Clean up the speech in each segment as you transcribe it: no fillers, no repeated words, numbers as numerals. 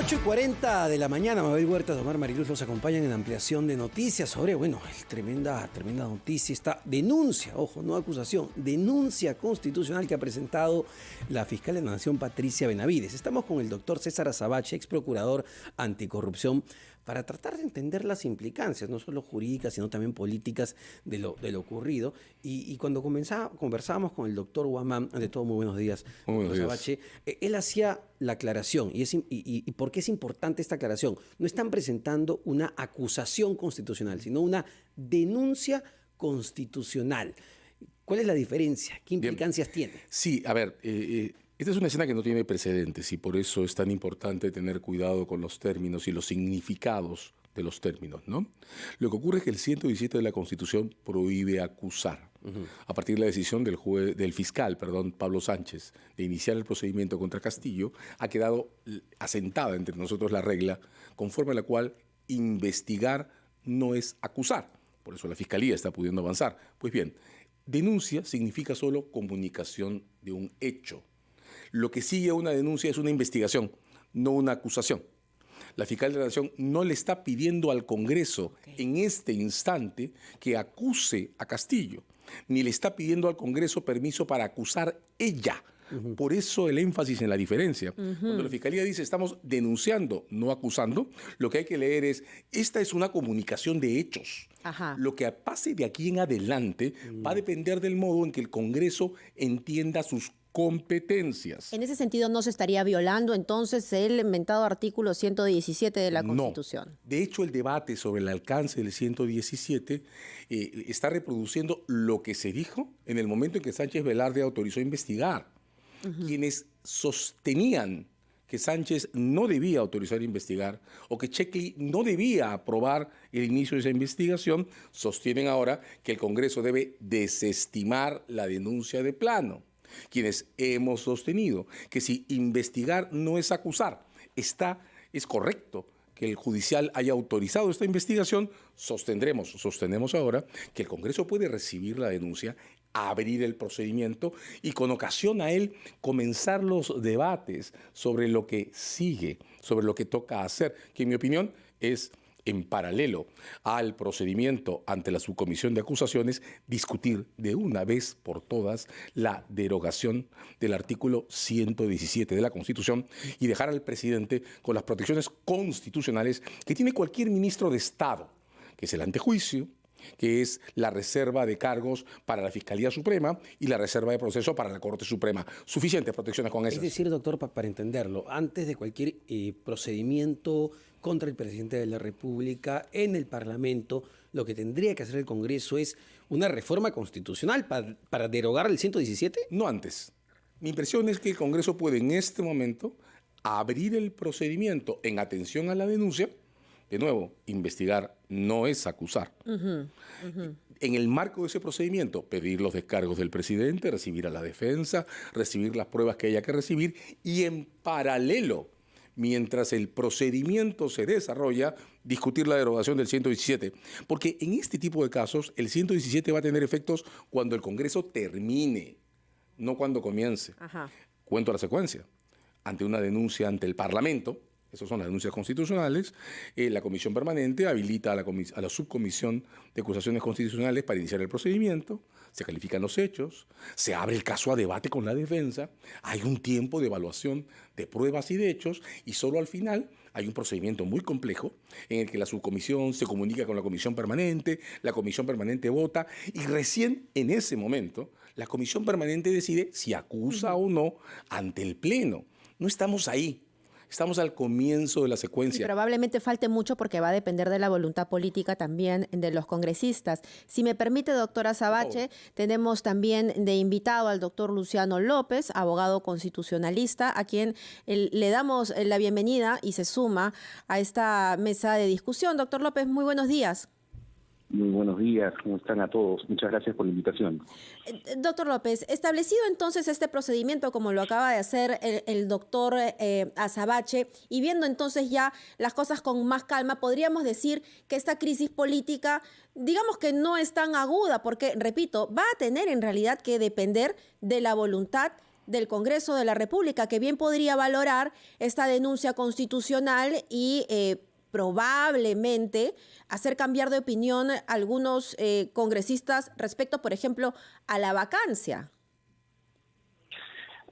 8:40 de la mañana, Mabel Huertas, Omar Mariluz los acompañan en ampliación de noticias sobre, tremenda noticia, esta denuncia, ojo, no acusación, denuncia constitucional que ha presentado la fiscal de la Nación, Patricia Benavides. Estamos con el doctor César Azabache, ex procurador anticorrupción, para tratar de entender las implicancias, no solo jurídicas, sino también políticas de lo ocurrido. Y cuando conversábamos con el doctor Guamán, ante todo, muy buenos días, doctor Azabache, él hacía la aclaración, y ¿por qué es importante esta aclaración? No están presentando una acusación constitucional, sino una denuncia constitucional. ¿Cuál es la diferencia? ¿Qué implicancias tiene? Sí, a ver, esta es una escena que no tiene precedentes y por eso es tan importante tener cuidado con los términos y los significados de los términos, ¿no? Lo que ocurre es que el 117 de la Constitución prohíbe acusar. A partir de la decisión del fiscal, Pablo Sánchez, de iniciar el procedimiento contra Castillo, ha quedado asentada entre nosotros la regla conforme a la cual investigar no es acusar. Por eso la Fiscalía está pudiendo avanzar. Pues bien, denuncia significa solo comunicación de un hecho. Lo que sigue a una denuncia es una investigación, no una acusación. La fiscal de la Nación no le está pidiendo al Congreso en este instante que acuse a Castillo, ni le está pidiendo al Congreso permiso para acusar ella. Por eso el énfasis en la diferencia. Cuando la Fiscalía dice estamos denunciando, no acusando, lo que hay que leer es, esta es una comunicación de hechos. Lo que pase de aquí en adelante va a depender del modo en que el Congreso entienda sus competencias. En ese sentido, ¿no se estaría violando entonces el mentado artículo 117 de la Constitución? No. De hecho, el debate sobre el alcance del 117 está reproduciendo lo que se dijo en el momento en que Sánchez Velarde autorizó investigar. Quienes sostenían que Sánchez no debía autorizar a investigar o que Checkley no debía aprobar el inicio de esa investigación, sostienen ahora que el Congreso debe desestimar la denuncia de plano. Quienes hemos sostenido que si investigar no es acusar, es correcto que el judicial haya autorizado esta investigación, sostenemos ahora que el Congreso puede recibir la denuncia, abrir el procedimiento y con ocasión a él comenzar los debates sobre lo que sigue, sobre lo que toca hacer, que en mi opinión es en paralelo al procedimiento ante la subcomisión de acusaciones, discutir de una vez por todas la derogación del artículo 117 de la Constitución y dejar al presidente con las protecciones constitucionales que tiene cualquier ministro de Estado, que es el antejuicio, que es la reserva de cargos para la Fiscalía Suprema y la reserva de proceso para la Corte Suprema. Suficientes protecciones con esas. Es decir, doctor, para entenderlo, antes de cualquier procedimiento contra el presidente de la República en el Parlamento, lo que tendría que hacer el Congreso es una reforma constitucional para derogar el 117. No antes. Mi impresión es que el Congreso puede en este momento abrir el procedimiento en atención a la denuncia. De nuevo, investigar no es acusar. En el marco de ese procedimiento, pedir los descargos del presidente, recibir a la defensa, recibir las pruebas que haya que recibir y en paralelo, mientras el procedimiento se desarrolla, discutir la derogación del 117. Porque en este tipo de casos, el 117 va a tener efectos cuando el Congreso termine, no cuando comience. Cuento la secuencia. Ante una denuncia ante el Parlamento, esas son las denuncias constitucionales, la Comisión Permanente habilita a la Subcomisión de Acusaciones Constitucionales para iniciar el procedimiento, se califican los hechos, se abre el caso a debate con la defensa, hay un tiempo de evaluación de pruebas y de hechos y solo al final hay un procedimiento muy complejo en el que la subcomisión se comunica con la Comisión Permanente, la Comisión Permanente vota y recién en ese momento la Comisión Permanente decide si acusa o no ante el Pleno. No estamos ahí. Estamos al comienzo de la secuencia. Y probablemente falte mucho porque va a depender de la voluntad política también de los congresistas. Si me permite, doctora Azabache, tenemos también de invitado al doctor Luciano López, abogado constitucionalista, a quien le damos la bienvenida y se suma a esta mesa de discusión. Doctor López, muy buenos días. Muy buenos días, ¿cómo están a todos? Muchas gracias por la invitación. Doctor López, establecido entonces este procedimiento como lo acaba de hacer el doctor Azabache y viendo entonces ya las cosas con más calma, podríamos decir que esta crisis política, digamos que no es tan aguda porque, repito, va a tener en realidad que depender de la voluntad del Congreso de la República, que bien podría valorar esta denuncia constitucional y probablemente hacer cambiar de opinión a algunos congresistas respecto, por ejemplo, a la vacancia.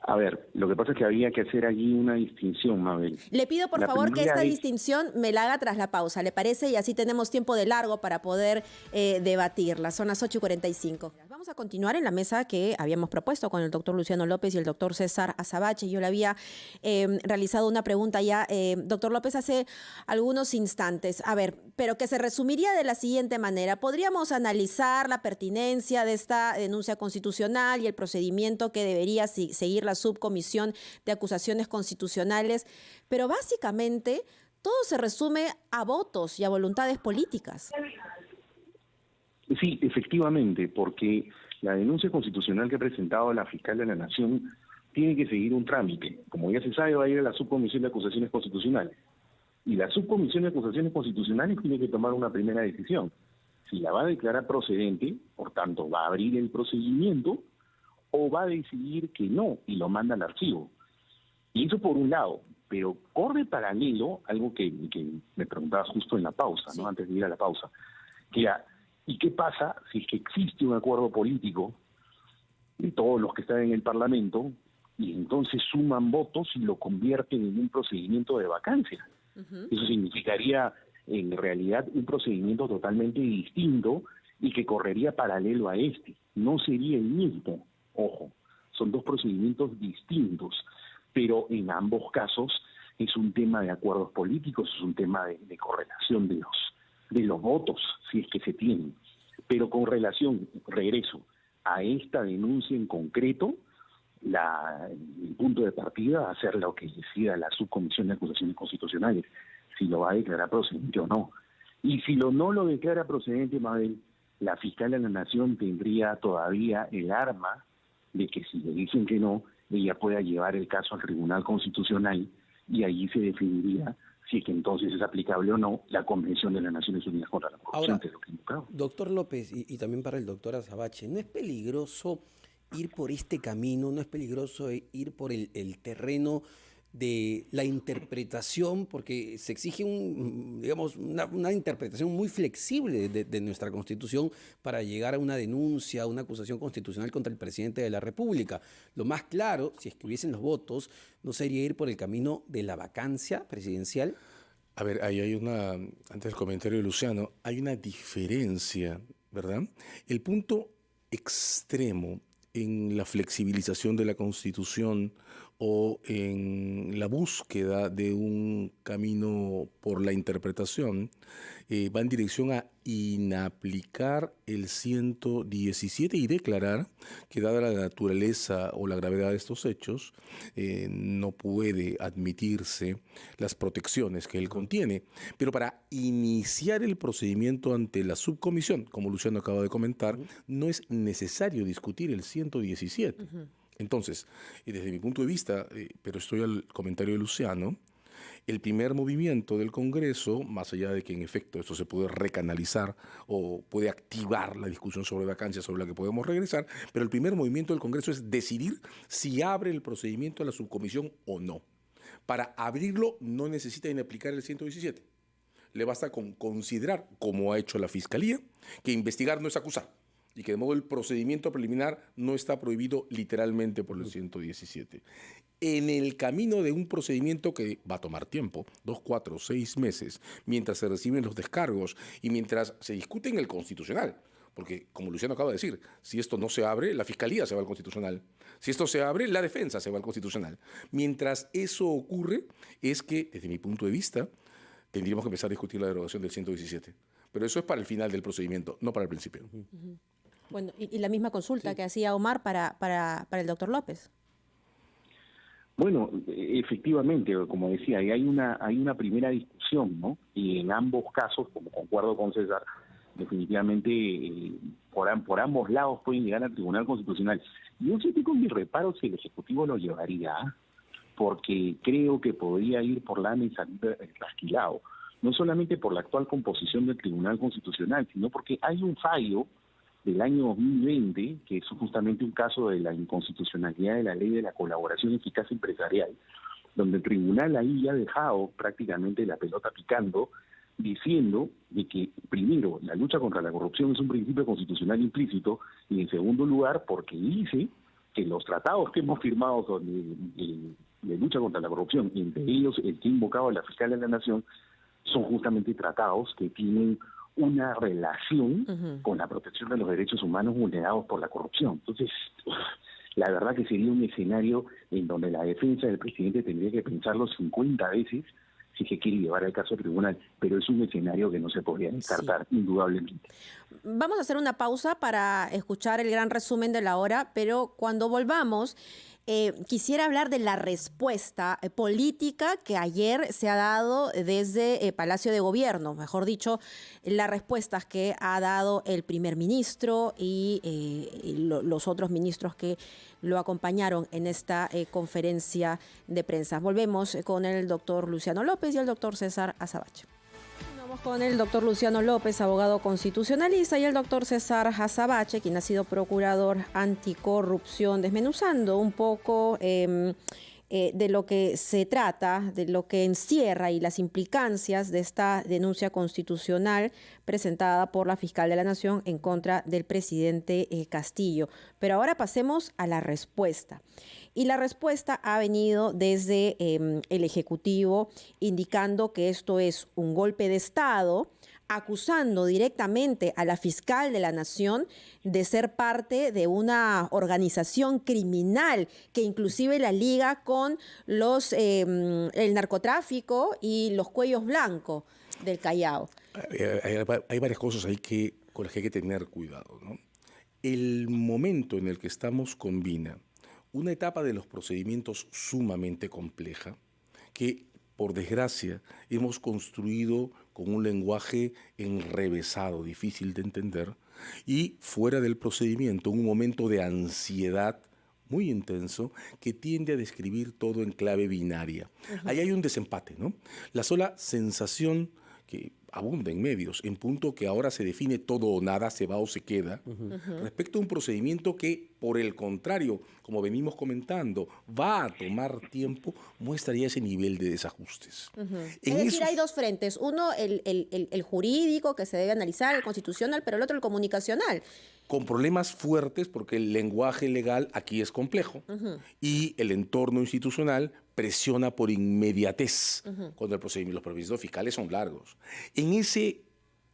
A ver, lo que pasa es que había que hacer allí una distinción, Mabel. Le pido por favor que esta distinción me la haga tras la pausa, ¿le parece? Y así tenemos tiempo de largo para poder debatirla. Son las 8:45. Vamos a continuar en la mesa que habíamos propuesto con el doctor Luciano López y el doctor César Azabache. Yo le había realizado una pregunta ya, doctor López, hace algunos instantes. A ver, pero que se resumiría de la siguiente manera. Podríamos analizar la pertinencia de esta denuncia constitucional y el procedimiento que debería seguir la subcomisión de acusaciones constitucionales, pero básicamente todo se resume a votos y a voluntades políticas. Sí, efectivamente, porque la denuncia constitucional que ha presentado la fiscal de la Nación tiene que seguir un trámite. Como ya se sabe, va a ir a la subcomisión de acusaciones constitucionales. Y la subcomisión de acusaciones constitucionales tiene que tomar una primera decisión. Si la va a declarar procedente, por tanto, va a abrir el procedimiento, o va a decidir que no y lo manda al archivo. Y eso por un lado, pero corre paralelo, algo que me preguntabas justo en la pausa, ¿no? Antes de ir a la pausa, que era, ¿y qué pasa si es que existe un acuerdo político de todos los que están en el Parlamento y entonces suman votos y lo convierten en un procedimiento de vacancia? Eso significaría en realidad un procedimiento totalmente distinto y que correría paralelo a este. No sería el mismo. Ojo, son dos procedimientos distintos, pero en ambos casos es un tema de acuerdos políticos, es un tema de correlación de los votos, si es que se tienen. Pero con relación, regreso, a esta denuncia en concreto, el punto de partida va a ser lo que decida la subcomisión de acusaciones constitucionales, si lo va a declarar procedente o no. Y si no lo declara procedente, Mabel, la fiscal de la Nación tendría todavía el arma de que si le dicen que no, ella pueda llevar el caso al Tribunal Constitucional y allí se definiría si es que entonces es aplicable o no la Convención de las Naciones Unidas contra la Corrupción. Ahora, doctor López, y también para el doctor Azabache, ¿no es peligroso ir por este camino, no es peligroso ir por el terreno de la interpretación, porque se exige una interpretación muy flexible de nuestra Constitución para llegar a una denuncia, a una acusación constitucional contra el presidente de la República? Lo más claro, si es que hubiesen los votos, ¿no sería ir por el camino de la vacancia presidencial? A ver, ahí hay antes del comentario de Luciano, hay una diferencia, ¿verdad? El punto extremo en la flexibilización de la Constitución o en la búsqueda de un camino por la interpretación, va en dirección a inaplicar el 117 y declarar que, dada la naturaleza o la gravedad de estos hechos, no puede admitirse las protecciones que él contiene. Pero para iniciar el procedimiento ante la subcomisión, como Luciano acaba de comentar, no es necesario discutir el 117. Entonces, desde mi punto de vista, pero estoy al comentario de Luciano, el primer movimiento del Congreso, más allá de que en efecto esto se puede recanalizar o puede activar la discusión sobre vacancias sobre la que podemos regresar, pero el primer movimiento del Congreso es decidir si abre el procedimiento a la subcomisión o no. Para abrirlo no necesita inaplicar el 117. Le basta con considerar, como ha hecho la Fiscalía, que investigar no es acusar, y que de modo el procedimiento preliminar no está prohibido literalmente por el 117. En el camino de un procedimiento que va a tomar tiempo, 2, 4, 6 meses, mientras se reciben los descargos y mientras se discute en el Constitucional, porque como Luciano acaba de decir, si esto no se abre, la Fiscalía se va al Constitucional. Si esto se abre, la defensa se va al Constitucional. Mientras eso ocurre, es que, desde mi punto de vista, tendríamos que empezar a discutir la derogación del 117. Pero eso es para el final del procedimiento, no para el principio. Bueno, y la misma consulta que hacía Omar para el doctor López. Bueno, efectivamente, como decía, hay una primera discusión, ¿no? Y en ambos casos, como concuerdo con César, definitivamente por ambos lados pueden llegar al Tribunal Constitucional. Yo sí tengo mis reparos si el Ejecutivo lo llevaría, porque creo que podría ir por la y salir trasquilado, no solamente por la actual composición del Tribunal Constitucional, sino porque hay un fallo del año 2020, que es justamente un caso de la inconstitucionalidad de la ley de la colaboración eficaz empresarial, donde el tribunal ahí ya ha dejado prácticamente la pelota picando, diciendo de que, primero, la lucha contra la corrupción es un principio constitucional implícito, y en segundo lugar, porque dice que los tratados que hemos firmado de lucha contra la corrupción, entre ellos el que ha invocado a la fiscal de la Nación, son justamente tratados que tienen una relación con la protección de los derechos humanos vulnerados por la corrupción. Entonces, la verdad que sería un escenario en donde la defensa del presidente tendría que pensarlo 50 veces si se quiere llevar el caso al tribunal, pero es un escenario que no se podría descartar, indudablemente. Vamos a hacer una pausa para escuchar el gran resumen de la hora, pero cuando volvamos, quisiera hablar de la respuesta política que ayer se ha dado desde Palacio de Gobierno, mejor dicho, las respuestas que ha dado el primer ministro y los otros ministros que lo acompañaron en esta conferencia de prensa. Volvemos con el doctor Luciano López y el doctor César Azabache. Vamos con el doctor Luciano López, abogado constitucionalista, y el doctor César Azabache, quien ha sido procurador anticorrupción, desmenuzando un poco de lo que se trata, de lo que encierra y las implicancias de esta denuncia constitucional presentada por la fiscal de la Nación en contra del presidente Castillo. Pero ahora pasemos a la respuesta. Y la respuesta ha venido desde el Ejecutivo, indicando que esto es un golpe de Estado, acusando directamente a la fiscal de la Nación de ser parte de una organización criminal que inclusive la liga con el narcotráfico y los cuellos blancos del Callao. Hay varias cosas ahí con las que hay que tener cuidado, ¿no? El momento en el que estamos combina una etapa de los procedimientos sumamente compleja que, por desgracia, hemos construido con un lenguaje enrevesado, difícil de entender, y fuera del procedimiento, un momento de ansiedad muy intenso que tiende a describir todo en clave binaria. Ahí hay un desempate, ¿no? La sola sensación que abunda en medios, en punto que ahora se define todo o nada, se va o se queda, respecto a un procedimiento que, por el contrario, como venimos comentando, va a tomar tiempo, muestra ya ese nivel de desajustes. Es decir, hay dos frentes. Uno, el jurídico, que se debe analizar, el constitucional, pero el otro, el comunicacional. Con problemas fuertes, porque el lenguaje legal aquí es complejo, y el entorno institucional presiona por inmediatez cuando los procedimientos fiscales son largos. En ese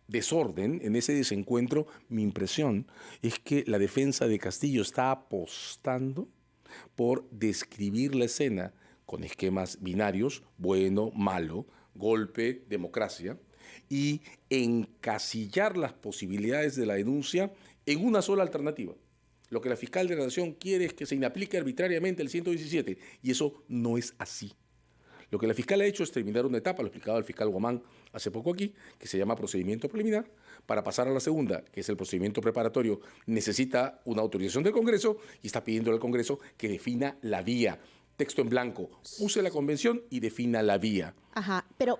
desorden, en ese desencuentro, mi impresión es que la defensa de Castillo está apostando por describir la escena con esquemas binarios, bueno, malo, golpe, democracia, y encasillar las posibilidades de la denuncia en una sola alternativa. Lo que la fiscal de la Nación quiere es que se inaplique arbitrariamente el 117, y eso no es así. Lo que la fiscal ha hecho es terminar una etapa, lo explicaba el fiscal Guamán hace poco aquí, que se llama procedimiento preliminar. Para pasar a la segunda, que es el procedimiento preparatorio, necesita una autorización del Congreso y está pidiendo al Congreso que defina la vía. Texto en blanco, use la convención y defina la vía. Ajá, pero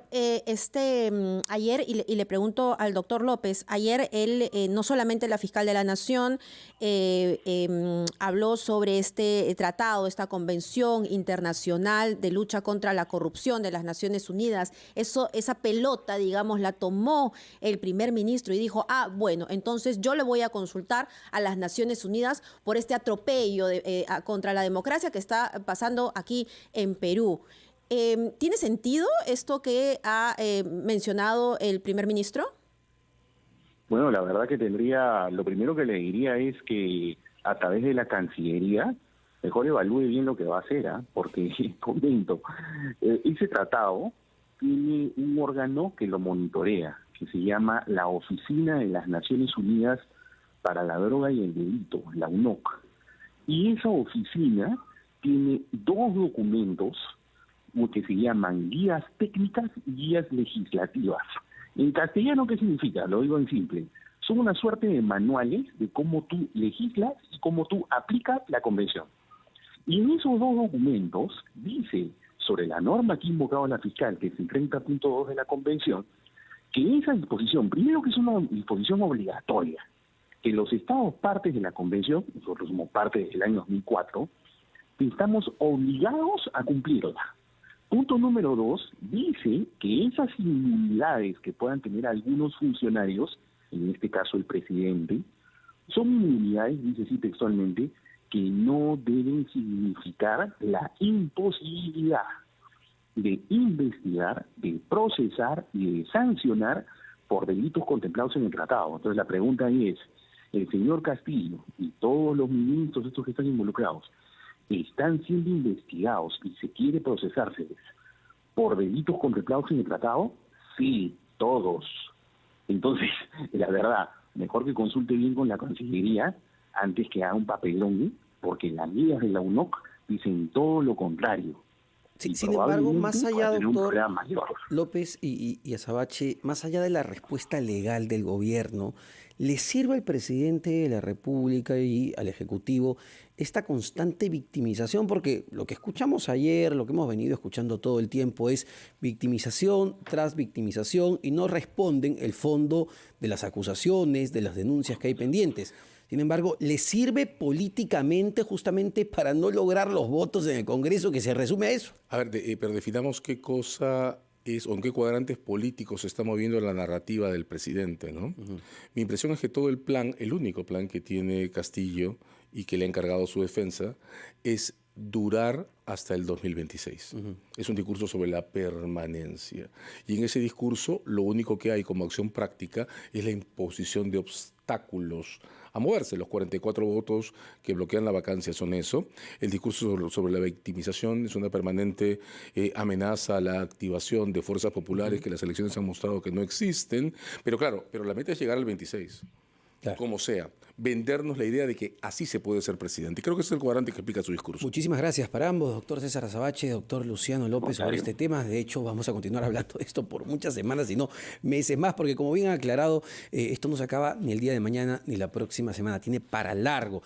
ayer, y le pregunto al doctor López, ayer él, no solamente la fiscal de la Nación, habló sobre este tratado, esta convención internacional de lucha contra la corrupción de las Naciones Unidas. Esa pelota, digamos, la tomó el primer ministro y dijo, bueno, entonces yo le voy a consultar a las Naciones Unidas por este atropello contra la democracia que está pasando aquí en Perú. ¿Tiene sentido esto que ha mencionado el primer ministro? Bueno, la verdad que lo primero que le diría es que a través de la Cancillería mejor evalúe bien lo que va a hacer, porque comento, ese tratado tiene un órgano que lo monitorea, que se llama la Oficina de las Naciones Unidas para la Droga y el Delito, la UNOC. Y esa oficina tiene dos documentos que se llaman guías técnicas y guías legislativas. En castellano, ¿qué significa? Lo digo en simple. Son una suerte de manuales de cómo tú legislas y cómo tú aplicas la convención. Y en esos dos documentos dice, sobre la norma que ha invocado la fiscal, que es el 30.2 de la convención, que esa disposición, primero que es una disposición obligatoria, que los estados partes de la convención, nosotros somos parte desde el año 2004, estamos obligados a cumplirla. Punto número 2, dice que esas inmunidades que puedan tener algunos funcionarios, en este caso el presidente, son inmunidades, dice así textualmente, que no deben significar la imposibilidad de investigar, de procesar y de sancionar por delitos contemplados en el tratado. Entonces la pregunta es, el señor Castillo y todos los ministros estos que están involucrados, ¿están siendo investigados y se quiere procesárseles por delitos contemplados en el tratado? Sí, todos. Entonces, la verdad, mejor que consulte bien con la Cancillería antes que haga un papelón, porque las guías de la UNOC dicen todo lo contrario. Sí, Y sin embargo, más probablemente allá, pueda tener un doctor problema mayor. López y Azabache, más allá de la respuesta legal del gobierno, ¿le sirve al presidente de la República y al Ejecutivo esta constante victimización? Porque lo que escuchamos ayer, lo que hemos venido escuchando todo el tiempo es victimización tras victimización y no responden el fondo de las acusaciones, de las denuncias que hay pendientes. Sin embargo, ¿le sirve políticamente justamente para no lograr los votos en el Congreso, que se resume a eso? A ver, pero definamos qué cosa es o en qué cuadrantes políticos se está moviendo la narrativa del presidente, ¿no? Mi impresión es que todo el plan, el único plan que tiene Castillo y que le ha encargado su defensa, es durar hasta el 2026. Es un discurso sobre la permanencia. Y en ese discurso lo único que hay como acción práctica es la imposición de obstáculos a moverse. Los 44 votos que bloquean la vacancia son eso. El discurso sobre la victimización es una permanente amenaza a la activación de fuerzas populares que las elecciones han mostrado que no existen. Pero claro, la meta es llegar al 26. Claro. Como sea, vendernos la idea de que así se puede ser presidente. Y creo que ese es el cuadrante que explica su discurso. Muchísimas gracias para ambos, doctor César Azabache, doctor Luciano López, sobre este tema. De hecho, vamos a continuar hablando de esto por muchas semanas, si no meses más, porque como bien han aclarado, esto no se acaba ni el día de mañana ni la próxima semana, tiene para largo.